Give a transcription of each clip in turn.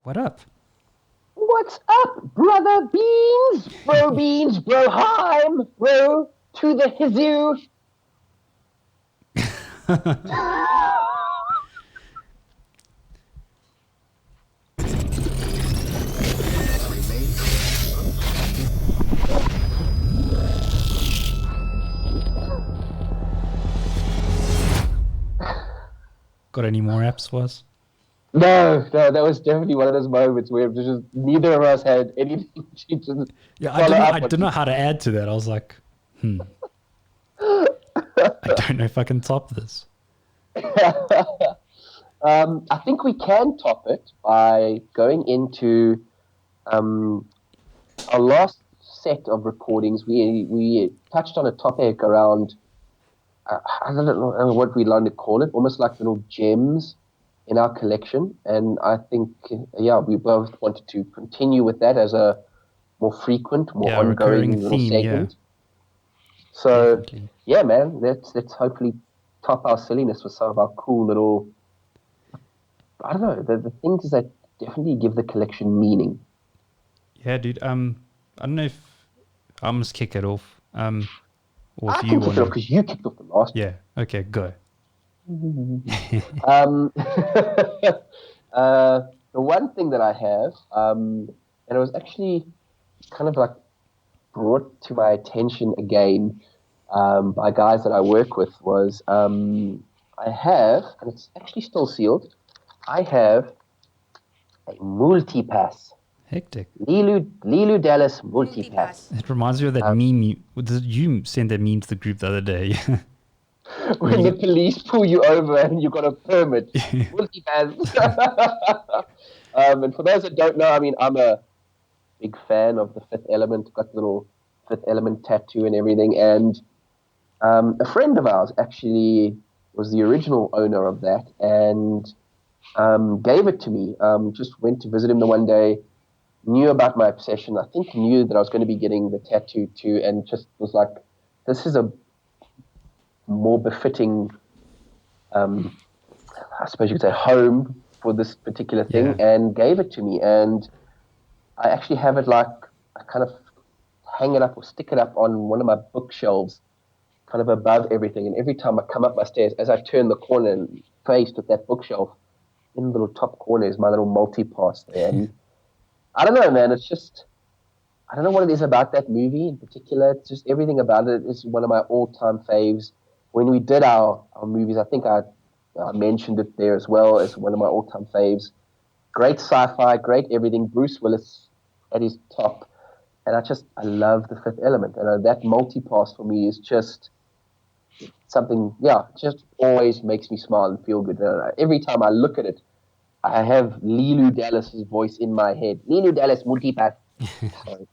What up? What's up, brother beans, bro heim, bro, to the hizoo. Got any more apps for us? No, that was definitely one of those moments where it was just neither of us had anything to just Yeah, I follow didn't. up I on. didn't know how to add to that. I was like, I don't know if I can top this. I think we can top it by going into um, our last set of recordings. We touched on a topic around I don't know what we like to call it, almost like little gems in our collection. And I think, yeah, we both wanted to continue with that as a more frequent, more Yeah, recurring ongoing little theme. Yeah, segment. So, definitely. yeah, man, let's hopefully top our silliness with some of our cool little, I don't know, the things that definitely give the collection meaning. Yeah, dude. I don't know if I must kick it off. Or if I you can kick want it off to. because you kicked off the last Yeah. Okay. Go. Um, the one thing that I have, and it was actually kind of like brought to my attention again by guys that I work with was I have, and it's actually still sealed, I have a multipass. Hectic. Lilu Dallas multipass. It reminds me of that Um, meme. You sent that meme to the group the other day. Where when the you. police pull you over and you got a permit, multipass. And for those that don't know, I mean, I'm a big fan of the Fifth Element. Got the little Fifth Element tattoo and everything. And a friend of ours actually was the original owner of that and gave it to me. Just went to visit him the one day. Knew about my obsession. I think knew that I was going to be getting the tattoo too, and just was like, "This is a more befitting, um, I suppose you could say, home for this particular thing." Yeah. And gave it to me. And I actually have it like I kind of hang it up or stick it up on one of my bookshelves, kind of above everything. And every time I come up my stairs, as I turn the corner and faced with that bookshelf, in the little top corner is my little multi-pass there. And I don't know, man. It's just I don't know what it is about that movie in particular. It's just everything about it is one of my all-time faves. When we did our movies, I think I mentioned it there as well as one of my all-time faves. Great sci-fi, great everything. Bruce Willis at his top. And I love the Fifth Element. And that multi-pass for me is just something, yeah, just always makes me smile and feel good. Every time I look at it, I have Lilu Dallas's voice in my head. Lilu Dallas multi-pass. So,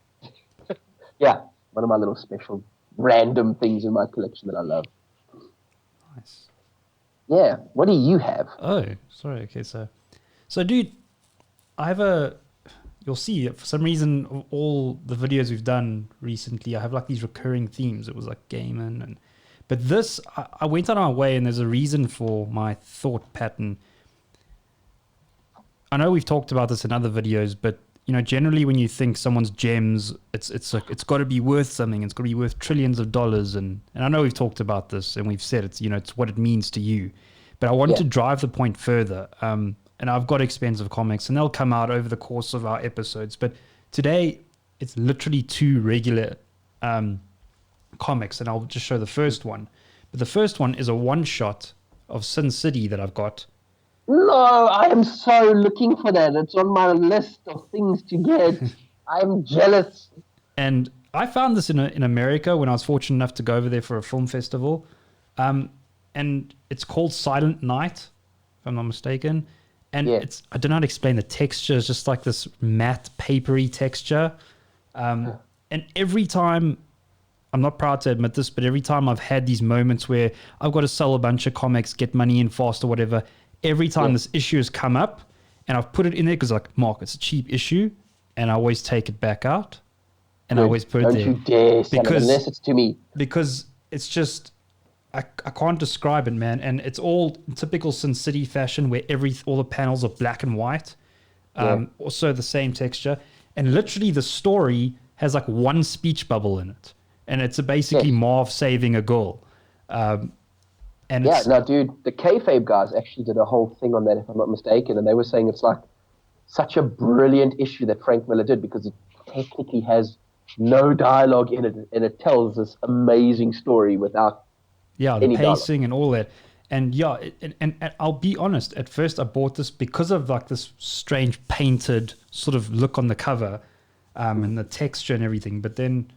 yeah, one of my little special random things in my collection that I love. Nice. Yeah, what do you have? Oh, sorry. Okay, so dude, I have a. You'll see for some reason of all the videos we've done recently, I have like these recurring themes. It was like gaming and, but this I went on our way, and there's a reason for my thought pattern. I know we've talked about this in other videos, but generally when you think someone's gems, it's like it's got to be worth something. It's got to be worth trillions of dollars, and I know we've talked about this and we've said it's what it means to you. But I want Yeah, to drive the point further. And I've got expensive comics, and they'll come out over the course of our episodes. But today, it's literally two regular comics, and I'll just show the first one. But the first one is a one shot of Sin City that I've got. no, I am so looking for that. It's on my list of things to get. I'm jealous. And I found this in America when I was fortunate enough to go over there for a film festival. And it's called Silent Night, if I'm not mistaken. And Yeah, I don't know how to explain the texture. It's just like this matte, papery texture. And every time, I'm not proud to admit this, but every time I've had these moments where I've got to sell a bunch of comics, get money in fast or whatever, every time yeah. this issue has come up, and I've put it in there because, like, Mark, it's a cheap issue, and I always take it back out, and I Good. always put it Don't there you dare sell it because unless it's to me. it's just I can't describe it, man. And it's all typical Sin City fashion where all the panels are black and white. Also the same texture, and literally the story has like one speech bubble in it, and it's basically Marv saving a girl. And yeah, it's, now, dude, the kayfabe guys actually did a whole thing on that, if I'm not mistaken, and they were saying it's like such a brilliant issue that Frank Miller did because it technically has no dialogue in it, and it tells this amazing story without the any pacing dialogue. and all that. And yeah, and I'll be honest, at first I bought this because of like this strange painted sort of look on the cover, and the texture and everything. But then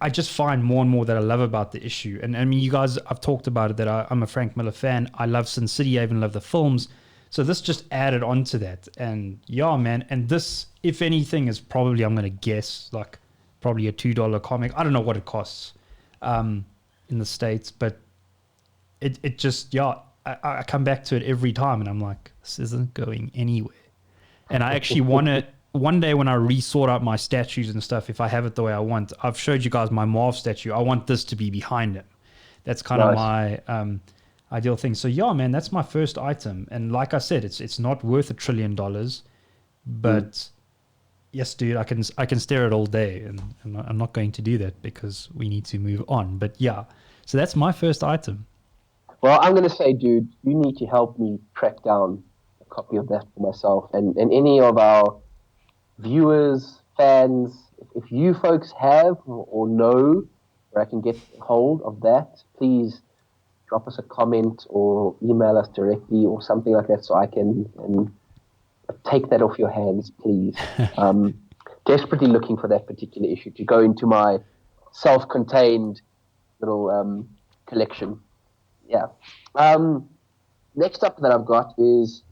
I just find more and more that I love about the issue. And I mean, you guys, I've talked about it that I'm a Frank Miller fan. I love Sin City. I even love the films. So this just added on to that. And yeah, man. And this, if anything, is probably, I'm going to guess, like probably a $2 comic. I don't know what it costs in the States, but it just, yeah, I come back to it every time and I'm like, this isn't going anywhere. And I actually want to, one day when I re-sort out my statues and stuff, if I have it the way I want, I've showed you guys my Marv statue. I want this to be behind him. That's kind of my ideal thing. So yeah, man, that's my first item. And like I said, it's not worth $1 trillion, but yes, dude, I can stare at it all day, and I'm not going to do that because we need to move on. But yeah, so that's my first item. Well, I'm going to say, dude, you need to help me track down a copy of that for myself, and any of our viewers, fans, if you folks have or know where I can get hold of that, please drop us a comment or email us directly or something like that so I can take that off your hands, please. Desperately looking for that particular issue to go into my self-contained little collection. Yeah. Next up that I've got is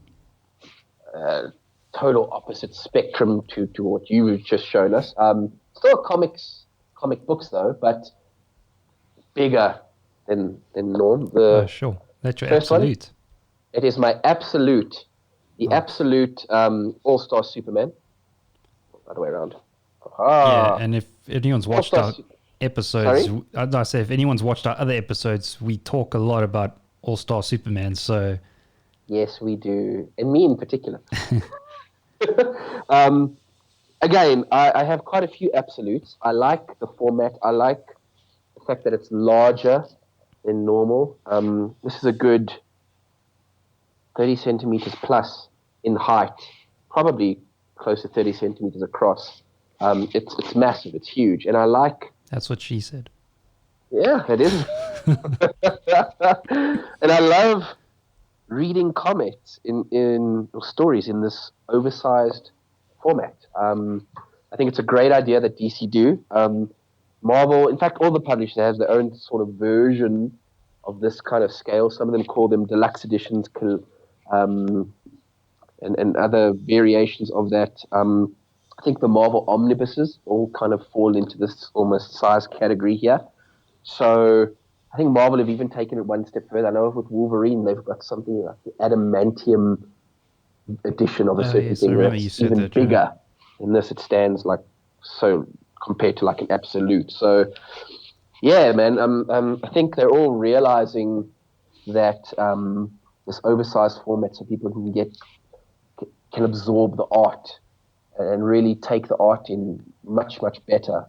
total opposite spectrum to what you've just shown us. Still comic books though, but bigger than norm. Sure. That's your first absolute. One, it is my absolute, absolute all-star Superman. Other way around. Yeah, and if anyone's watched our episodes, Sorry? I say if anyone's watched our other episodes, we talk a lot about All-Star Superman. So yes, we do, and me in particular. Again, I have quite a few absolutes. I like the format. I like the fact that it's larger than normal. This is a good 30 centimeters plus in height, probably close to 30 centimeters across. It's massive. It's huge, and I like. That's what she said. Yeah, it is. And I love reading comics in stories in this oversized format. I think it's a great idea that DC do. Marvel, in fact, all the publishers have their own sort of version of this kind of scale. Some of them call them deluxe editions, and other variations of that. I think the Marvel omnibuses all kind of fall into this almost size category here. So I think Marvel have even taken it one step further. I know with Wolverine, they've got something like the adamantium edition of a certain thing that's even bigger. In this, it stands like so compared to like an absolute. So yeah, man, I think they're all realizing that this oversized format, so people can absorb the art and really take the art in much, much better.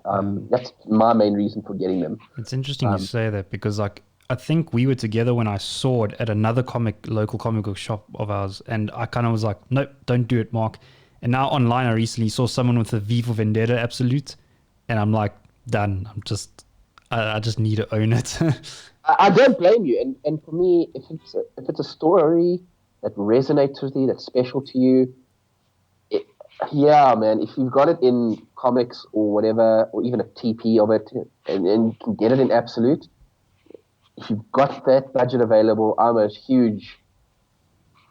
That's my main reason for getting them. It's interesting you say that because like I think we were together when I saw it at another local comic book shop of ours, and I kind of was like, nope, don't do it, Mark. And now online I recently saw someone with a V for Vendetta Absolute, and I'm like, done. I just need to own it. I don't blame you. And for me, if it's a story that resonates with you, that's special to you, yeah, man, if you've got it in comics or whatever, or even a TP of it, and you can get it in absolute, if you've got that budget available, I'm a huge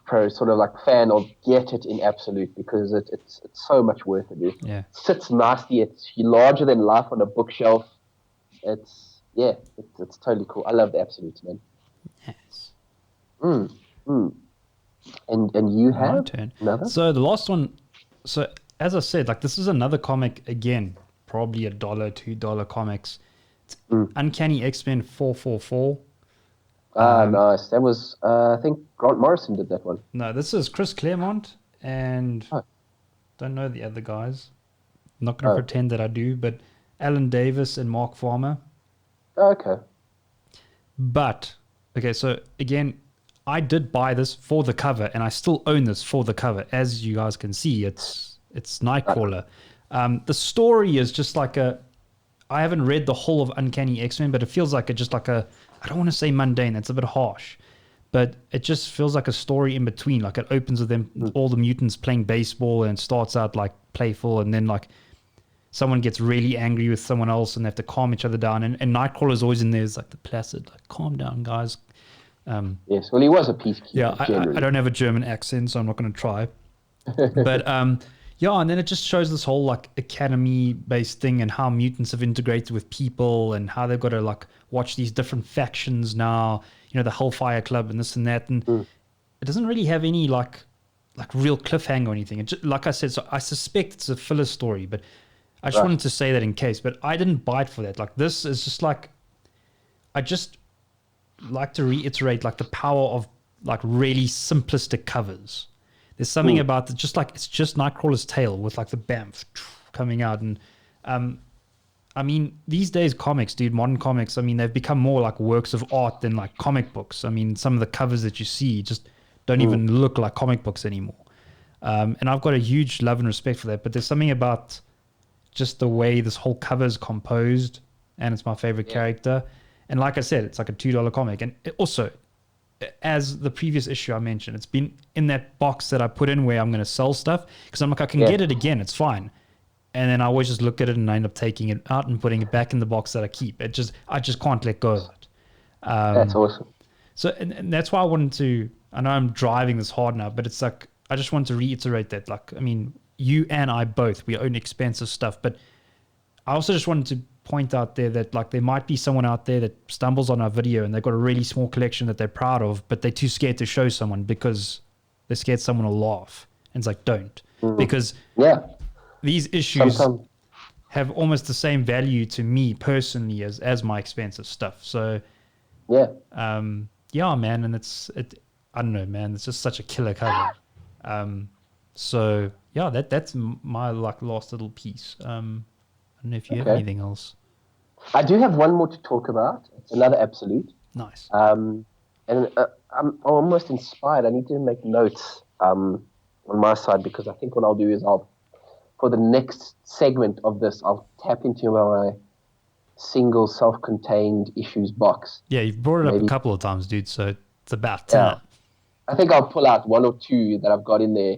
sort of like fan of get it in absolute because it's so much worth it, dude. Yeah. It sits nicely. It's larger than life on a bookshelf. It's totally cool. I love the absolutes, man. Yes. And you have my turn. Another? So the last one. So as I said, like this is another comic again, probably $1, $2 comics. It's Uncanny X-Men 444. Nice. That was I think Grant Morrison did that one. No, this is Chris Claremont and Don't know the other guys. I'm not going to Oh, pretend that I do, but Alan Davis and Mark Farmer. okay. But okay, so again, I did buy this for the cover, and I still own this for the cover. As you guys can see, it's Nightcrawler. The story is just like a. I haven't read the whole of Uncanny X-Men, but it feels like just like a. I don't want to say mundane. It's a bit harsh, but it just feels like a story in between. Like it opens with them, all the mutants playing baseball, and starts out like playful, and then like someone gets really angry with someone else, and they have to calm each other down. And Nightcrawler's always in there, is like the placid, like calm down, guys. Yes, well, he was a peacekeeper, Yeah, I generally. don't have a German accent, so I'm not going to try. But yeah, and then it just shows this whole like academy-based thing and how mutants have integrated with people and how they've got to like watch these different factions now. You know, the Hellfire Club and this and that, and it doesn't really have any like real cliffhanger or anything. It just, like I said, so I suspect it's a filler story, but I just wanted to say that in case. But I didn't buy it for that. Like this is just like I just like to reiterate like the power of like really simplistic covers. There's something about it, just like it's just Nightcrawler's tail with like the bamf coming out, and I mean these days comics, dude, modern comics, I mean they've become more like works of art than like comic books. I mean some of the covers that you see just don't even look like comic books anymore, and I've got a huge love and respect for that. But there's something about just the way this whole cover is composed, and it's my favorite character. And like I said, it's like a $2 comic. And it also, as the previous issue I mentioned, it's been in that box that I put in where I'm going to sell stuff because I'm like, I can get it again. It's fine. And then I always just look at it and I end up taking it out and putting it back in the box that I keep. I just can't let go of it. That's awesome. So, and that's why I wanted to, I know I'm driving this hard now, but it's like, I just want to reiterate that, like, I mean, you and I both, we own expensive stuff, but I also just wanted to point out there that like there might be someone out there that stumbles on our video and they've got a really small collection that they're proud of, but they're too scared to show someone because they're scared someone will laugh. And it's like, don't. Because these issues have almost the same value to me personally as my expensive stuff. So yeah, man, and I don't know, man, it's just such a killer cover. So yeah, that's my like last little piece. I don't know if you have anything else. I do have one more to talk about. It's another absolute. Nice. And I'm almost inspired. I need to make notes on my side because I think what I'll do is for the next segment of this, I'll tap into my single self-contained issues box. Yeah, you've brought it up a couple of times, dude, so it's about time. I think I'll pull out one or two that I've got in there.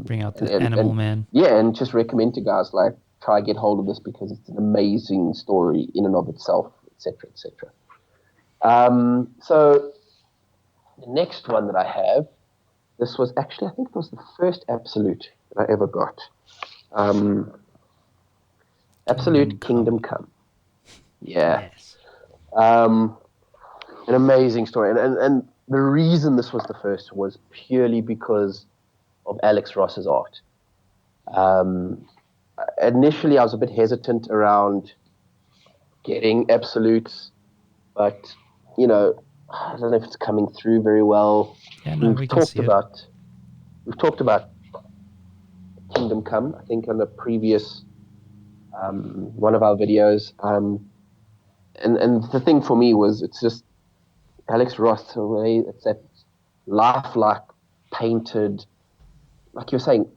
Bring out the Animal Man. Yeah, and just recommend to guys like, try get hold of this because it's an amazing story in and of itself, etc., etc. So the next one that I have, this was actually, I think it was the first absolute that I ever got. Absolute Kingdom Come. Yeah. Yes. An amazing story. And the reason this was the first was purely because of Alex Ross's art. Initially, I was a bit hesitant around getting absolutes, but, you know, I don't know if it's coming through very well. Yeah, no, we can see it. We've talked about Kingdom Come, I think, on a previous one of our videos. And the thing for me was it's just Alex Ross, the way it's that lifelike, painted, like you're saying,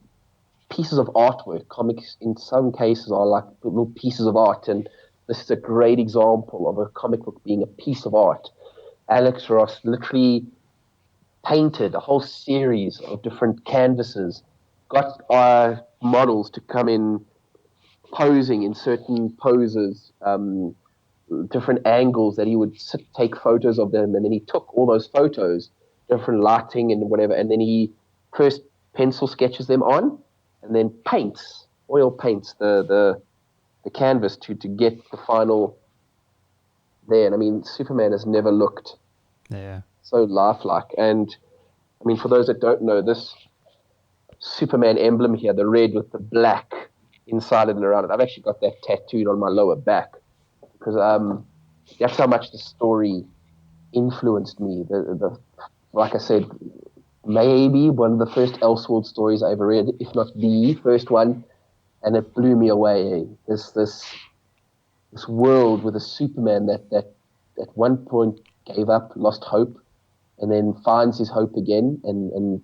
pieces of artwork. Comics in some cases are like little pieces of art, and this is a great example of a comic book being a piece of art. Alex Ross literally painted a whole series of different canvases, got our models to come in posing in certain poses, different angles that he would take photos of them, and then he took all those photos, different lighting and whatever, and then he first pencil sketches them on, and then oil paints the canvas to get the final there. And I mean, Superman has never looked so lifelike. And I mean, for those that don't know, this Superman emblem here, the red with the black inside it and around it, I've actually got that tattooed on my lower back because that's how much the story influenced me. Like I said, maybe one of the first Elseworld stories I ever read, if not the first one, and it blew me away. This world with a Superman that at one point gave up, lost hope, and then finds his hope again, and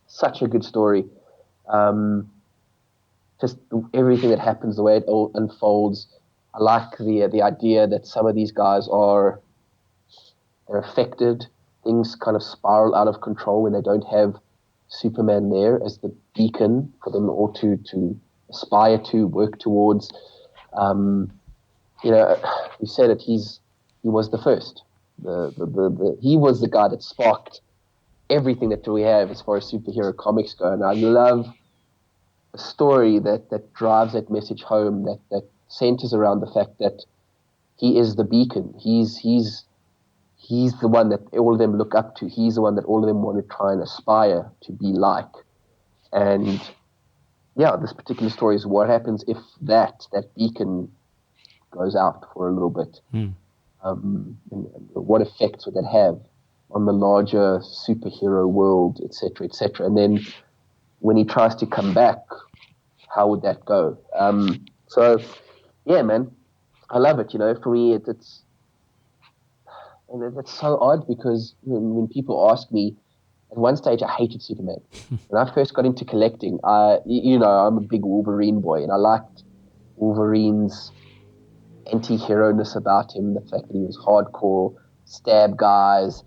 such a good story. Just everything that happens, the way it all unfolds. I like the idea that some of these guys they're affected. Things kind of spiral out of control when they don't have Superman there as the beacon for them all to aspire to, work towards. You said it. He was the first. He was the guy that sparked everything that we have as far as superhero comics go, and I love a story that drives that message home, that centers around the fact that he is the beacon. He's the one that all of them look up to. He's the one that all of them want to try and aspire to be like. And yeah, this particular story is what happens if that beacon goes out for a little bit. And what effects would that have on the larger superhero world, etc., etc. And then when he tries to come back, how would that go? So, yeah, man, I love it. For me, it's so odd because when people ask me, at one stage I hated Superman. When I first got into collecting, I'm a big Wolverine boy, and I liked Wolverine's anti-hero-ness about him, the fact that he was hardcore, stab guys,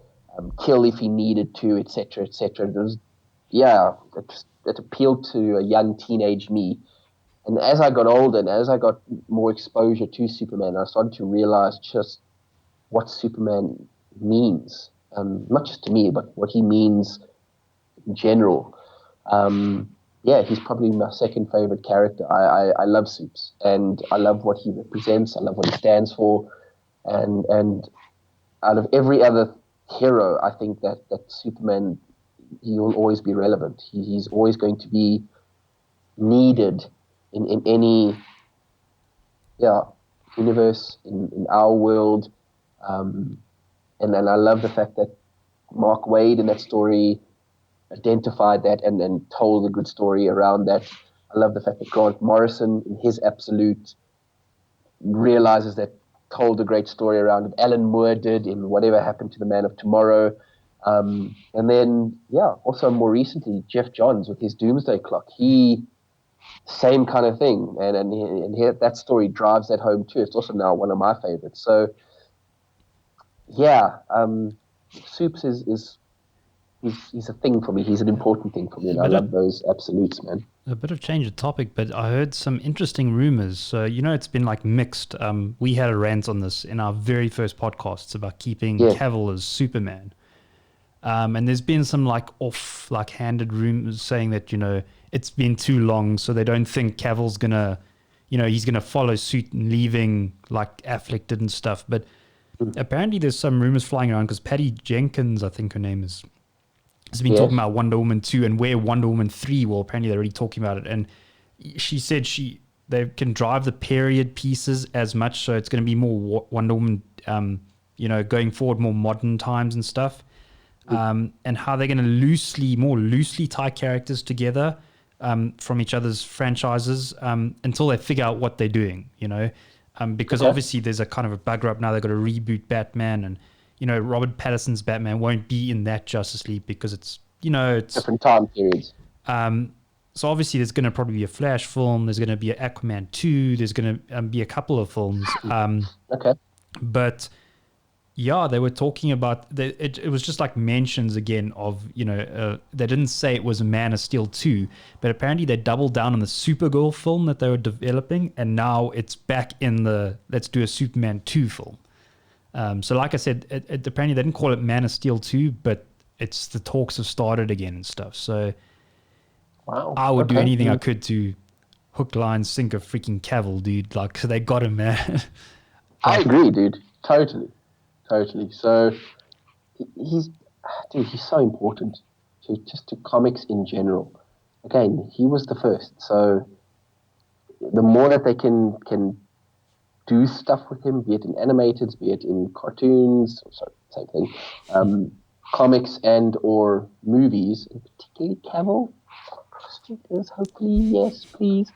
kill if he needed to, etc., etc. It appealed to a young teenage me. And as I got older and as I got more exposure to Superman, I started to realize just what Superman means, not just to me, but what he means in general. He's probably my second favorite character. I love Supes, and I love what he represents. I love what he stands for, and out of every other hero, I think that Superman, he will always be relevant. He's always going to be needed in any universe, in our world. And I love the fact that Mark Waid in that story identified that and told a good story around that. I love the fact that Grant Morrison, in his Absolute, realizes that, told a great story around it. Alan Moore did in Whatever Happened to the Man of Tomorrow. And then, also more recently, Jeff Johns with his Doomsday Clock. Same kind of thing. And here, that story drives that home too. It's also now one of my favorites. So, Supes he's a thing for me. He's an important thing for me, and I love those absolutes, man. A bit of change of topic, but I heard some interesting rumors. So, it's been like mixed. We had a rant on this in our very first podcasts about keeping Cavill as Superman. And there's been some handed rumors saying that, it's been too long, so they don't think Cavill's gonna, he's gonna follow suit and leaving like Affleck did and stuff. But apparently there's some rumors flying around because Patty Jenkins, I think her name is, has been talking about Wonder Woman 2 and where Wonder Woman 3, well, apparently they're already talking about it. And she said they can drive the period pieces as much, so it's going to be more Wonder Woman, going forward, more modern times and stuff. And how they're going to more loosely tie characters together from each other's franchises until they figure out what they're doing, because obviously there's a kind of a bugger up now. They've got to reboot Batman, and Robert Pattinson's Batman won't be in that Justice League because it's different time periods. So obviously there's going to probably be a Flash film. There's going to be an Aquaman 2. There's going to be a couple of films. But they were talking about it was just like mentions again of they didn't say it was a Man of Steel 2, but apparently they doubled down on the Supergirl film that they were developing, and now it's back in the let's do a Superman 2 film. So like I said, it apparently they didn't call it Man of Steel 2, but it's the talks have started again and stuff. So I would do anything I could to hook, line, sinker freaking Cavill, dude. Like, so they got him, man. I agree, dude. Totally. So he's so important to comics in general. Again, he was the first. So the more that they can do stuff with him, be it in animateds, be it in cartoons, sorry, same thing. comics and or movies, and particularly Cavill. Prosecutors, hopefully, yes, please.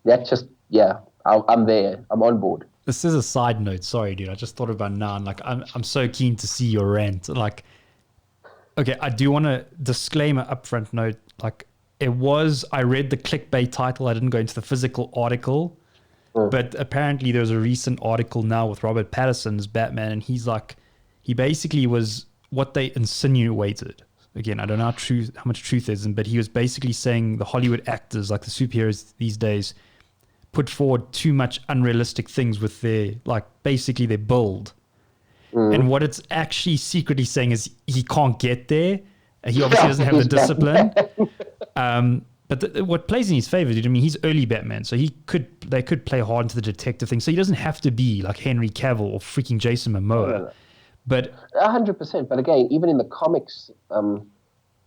That's just, yeah, I'm there. I'm on board. This is a side note. Sorry, dude. I just thought about now, and like I'm so keen to see your rant. Like, okay, I do want to disclaimer upfront note. Like, I read the clickbait title. I didn't go into the physical article, but apparently there's a recent article now with Robert Pattinson's Batman, and he basically was what they insinuated. Again, I don't know how much truth is, but he was basically saying the Hollywood actors, like the superheroes these days, put forward too much unrealistic things with basically their build. And what it's actually secretly saying is he can't get there. He obviously doesn't have the discipline. But what plays in his favor, dude, I mean, he's early Batman, so they could play hard into the detective thing. So he doesn't have to be like Henry Cavill or freaking Jason Momoa. No. But 100%. But again, even in the comics,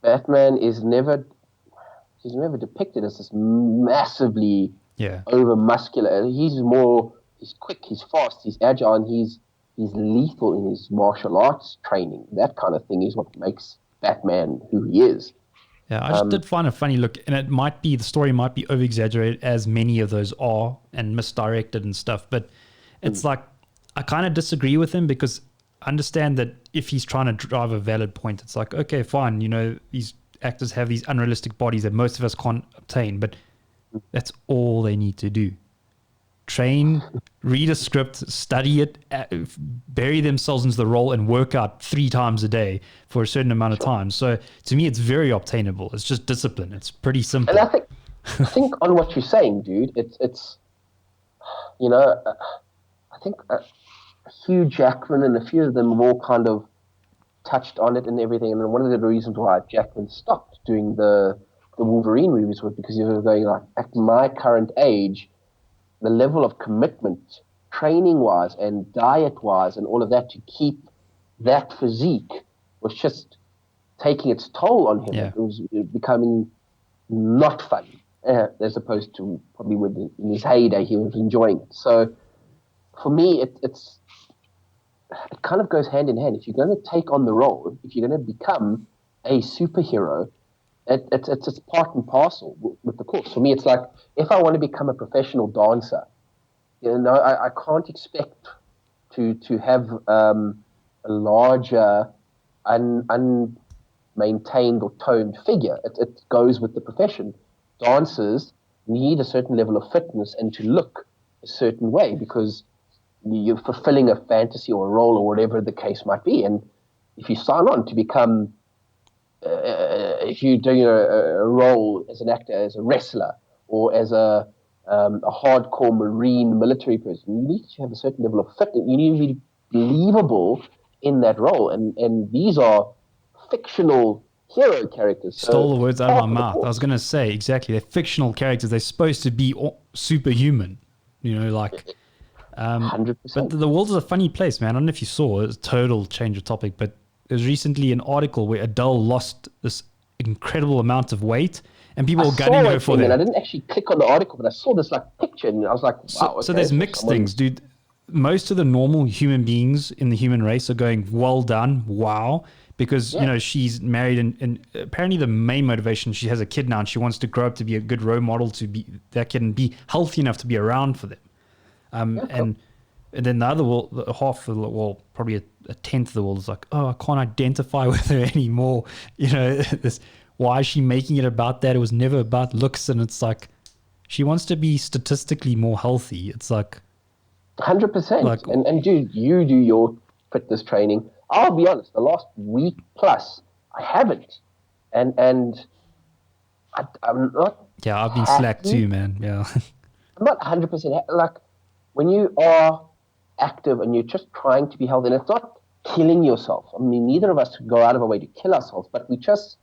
Batman is he's never depicted as this massively over muscular. He's quick, he's fast, he's agile, and he's lethal in his martial arts training. That kind of thing is what makes Batman who he is. Yeah, I just did find a funny look, and the story might be over exaggerated, as many of those are, and misdirected and stuff. But it's like, I kind of disagree with him, because I understand that if he's trying to drive a valid point, it's like, okay, fine, these actors have these unrealistic bodies that most of us can't obtain, but that's all they need to do. Train, read a script, study it, bury themselves into the role, and work out 3 times a day for a certain amount of time. So to me, it's very obtainable. It's just discipline. It's pretty simple. And I think on what you're saying, dude, it's I think Hugh Jackman and a few of them have all kind of touched on it and everything. And one of the reasons why Jackman stopped doing the Wolverine movies was because he was going like, at my current age, the level of commitment, training-wise and diet-wise and all of that to keep that physique was just taking its toll on him. Yeah. It was becoming not fun, as opposed to probably in his heyday he was enjoying it. So for me, it kind of goes hand in hand. If you're going to take on the role, if you're going to become a superhero, it's part and parcel with the course. For me, it's like, if I want to become a professional dancer, I can't expect to have a larger, unmaintained or toned figure. It goes with the profession. Dancers need a certain level of fitness and to look a certain way, because you're fulfilling a fantasy or a role or whatever the case might be. And if you sign on to become if you're doing a role as an actor, as a wrestler, or as a hardcore Marine military person, you need to have a certain level of fitness. You need to be believable in that role. And these are fictional hero characters. Stole the words out of my mouth. I was going to say, exactly. They're fictional characters. They're supposed to be superhuman, 100%. But the world is a funny place, man. I don't know if you saw, it's a total change of topic, but there's recently an article where Adele lost this incredible amount of weight, and people were gunning her for that. I didn't actually click on the article, but I saw this picture, and I was like, wow. So there's mixed things, dude. Most of the normal human beings in the human race are going, well done, wow, because she's married, and apparently the main motivation, she has a kid now, and she wants to grow up to be a good role model, to be that kid and be healthy enough to be around for them. And then the other world, half of the world, probably a tenth of the world is like, oh, I can't identify with her anymore. Why is she making it about that? It was never about looks. And it's like, she wants to be statistically more healthy. It's like 100%. Like, and dude, you do your fitness training. I'll be honest, the last week plus, I haven't. And I'm not. Yeah, I've been slack too, man. Yeah. I'm not 100%. Like, when you are active and you're just trying to be healthy, and it's not killing yourself. I mean, neither of us go out of our way to kill ourselves, but we just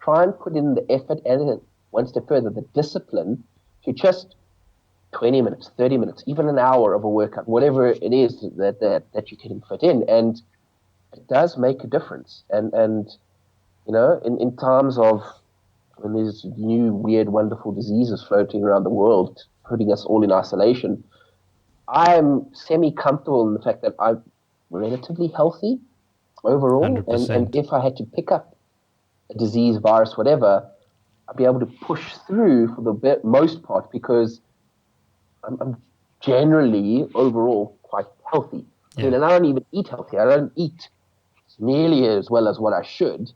try and put in the effort and one step further, the discipline to just 20 minutes, 30 minutes, even an hour of a workout, whatever it is that you can fit in. And it does make a difference. And in times of when there's new, weird, wonderful diseases floating around the world, putting us all in isolation, I'm semi-comfortable in the fact that I'm relatively healthy. overall. And 100%. if I had to pick up a disease, virus, whatever, I'd be able to push through for the most part because I'm generally overall quite healthy. I mean, and I don't even eat healthy. I don't eat nearly as well as what I should.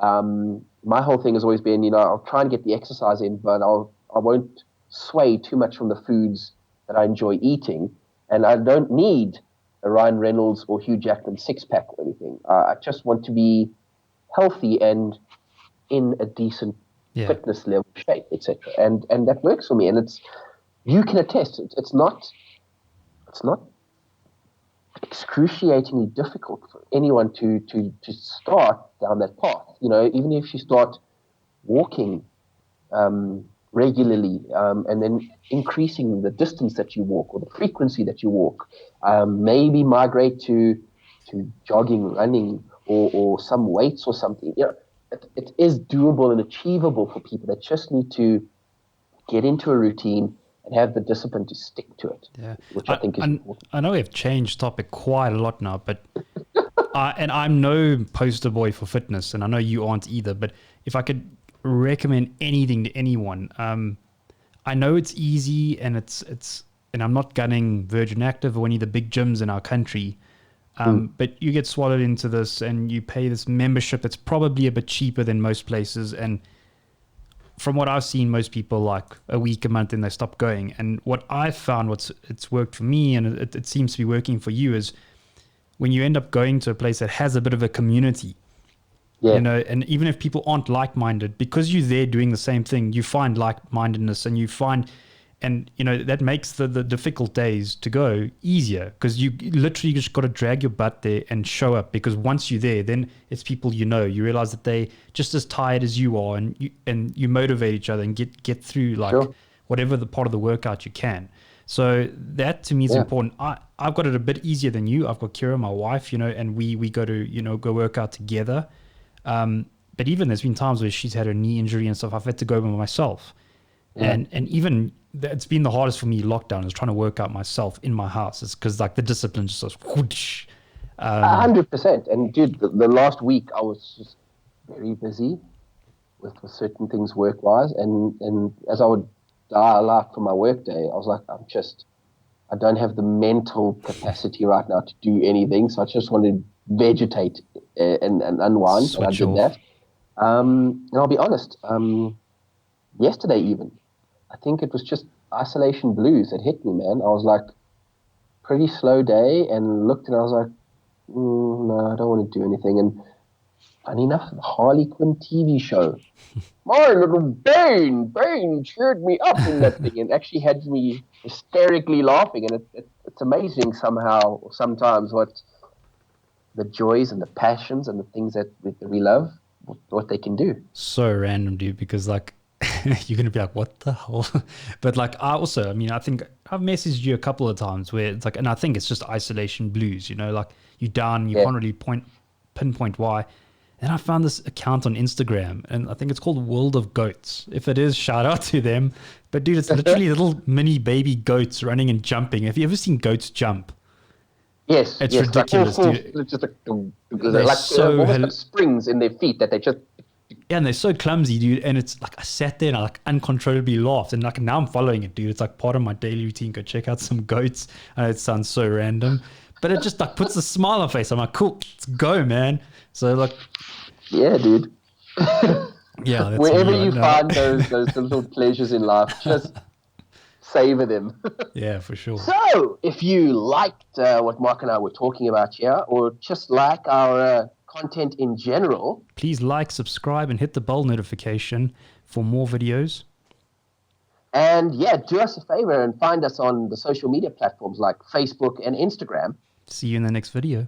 My whole thing has always been, I'll try and get the exercise in, but I won't sway too much from the foods that I enjoy eating. And I don't need a Ryan Reynolds or Hugh Jackman six-pack or anything. I just want to be healthy and in a decent fitness level shape, etc. And that works for me. And you can attest, it's not excruciatingly difficult for anyone to start down that path. Even if you start walking regularly and then increasing the distance that you walk or the frequency that you walk, maybe migrate to jogging, running, or some weights or something. It is doable and achievable for people that just need to get into a routine and have the discipline to stick to it, which I think is important. I know we've changed topic quite a lot now, but I'm no poster boy for fitness, and I know you aren't either, but if I could recommend anything to anyone, I know it's easy and and I'm not gunning Virgin Active or any of the big gyms in our country, but you get swallowed into this and you pay this membership that's probably a bit cheaper than most places, and from what I've seen, most people like a week, a month, and they stop going. And what I've found, it's worked for me, and it seems to be working for you, is when you end up going to a place that has a bit of a community, and even if people aren't like-minded, because you're there doing the same thing, you find like-mindedness, and that makes the difficult days to go easier, because you literally just got to drag your butt there and show up, because once you're there, then it's people you realize that they just as tired as you are, and you motivate each other and get through whatever the part of the workout you can. So that to me is important. I've got it a bit easier than you. I've got Kira, my wife, and we go to go work out together. But even there's been times where she's had a knee injury and stuff. I've had to go by myself. And even it's been the hardest for me lockdown is trying to work out myself in my house. It's because the discipline just goes whoosh. 100%. And dude, the last week I was just very busy with certain things work-wise. And as I would dial out for my work day, I was like, I don't have the mental capacity right now to do anything. So I just want to vegetate and unwind. Switch and I did off. that. And I'll be honest, yesterday even, I think it was just isolation blues that hit me, man. I was like, pretty slow day, and looked and I was like, no, I don't want to do anything. And funny enough, the Harley Quinn TV show, my little Bane cheered me up in that thing and actually had me hysterically laughing. And it's amazing sometimes what the joys and the passions and the things that we love, what they can do. So random, dude, because you're going to be like, what the hell? But I think I've messaged you a couple of times where it's and I think it's just isolation blues, you're down, you can't really pinpoint why. And I found this account on Instagram, and I think it's called World of Goats. If it is, shout out to them. But dude, it's literally little mini baby goats running and jumping. Have you ever seen goats jump? Yes. It's ridiculous, dude. It's just like springs in their feet that they just... Yeah, and they're so clumsy, dude. And it's I sat there and I uncontrollably laughed. And now I'm following it, dude. It's part of my daily routine. Go check out some goats. I know it sounds so random, but it just puts a smile on my face. I'm like, cool, let's go, man. So yeah, dude. Yeah, that's wherever you find those little pleasures in life, just savor them. Yeah, for sure. So, if you liked what Mark and I were talking about here, or just like our content in general, please like, subscribe, and hit the bell notification for more videos. And do us a favor and find us on the social media platforms like Facebook and Instagram. See you in the next video.